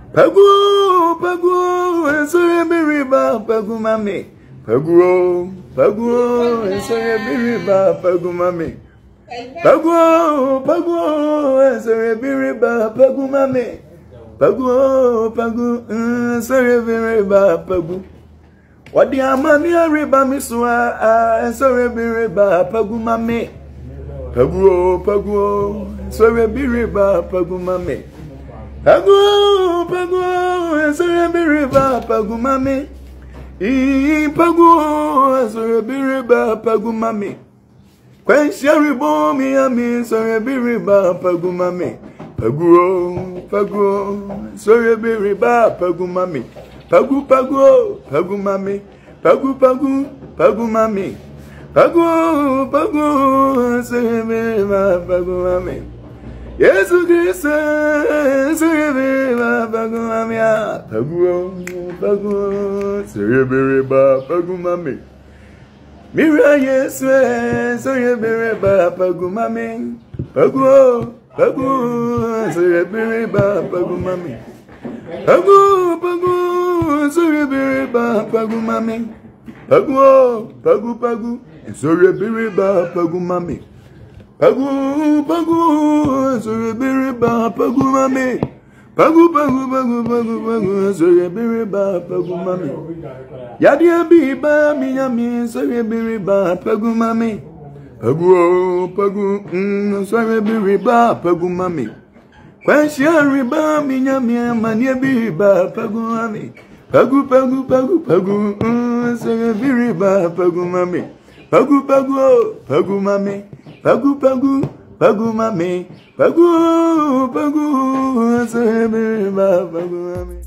Pagu, pagu, sorry, biriba, pagu mami. Pagu, pagu, sorry, biriba, pagu mami. Pagu, pagu, sorry, biriba, pagu mami. Pagu, pagu, sorry, biriba, pagu. What the amani riba miswa, sorry, biriba, pagu mami. Pagu, pagu, sorry, biriba, pagu mami. Pagu, pagu, sorry, biriba, pagu mami. Pagu, sorry, biriba, pagu mami. When sherry bomi ami, sorry, biriba, pagu mami. Pagu, pagu, sorry, biriba, pagu mami. Pagu, pagu, pagu mami. Pagu, pagu, pagu mami. Pagu, pagu, sorry, biriba, pagu mami. Yesu Cristo, sorry, biriba, pagu mami. Pagu, pagu, sorry, biriba, pagu mami. Mira Yesu, sorry, biriba, pagu mami. Pagu, pagu, sorry, biriba, pagu mami. Pagu, pagu, sorry, biriba, pagu mami. Pagu, pagu, pagu, sorry, biriba, pagu mami. Pagu, pagu, sorry, biriba, pagu mami. Pagu, pagu, pagu, pagu, pagu, sorry, biriba, pagu mami. Yadia biba, miyami, sorry, biriba, pagu mami. Pagu, pagu, sorry, biriba, pagu mami. Kwasha riba, miyami, mania biba, pagu mami. Pagu, pagu, pagu, pagu, sorry, biriba, pagu mami. Pagu, pagu, pagu mami. Pagu, pagu, pagu mami. Pagu, pagu, sorry, biriba, pagu mami.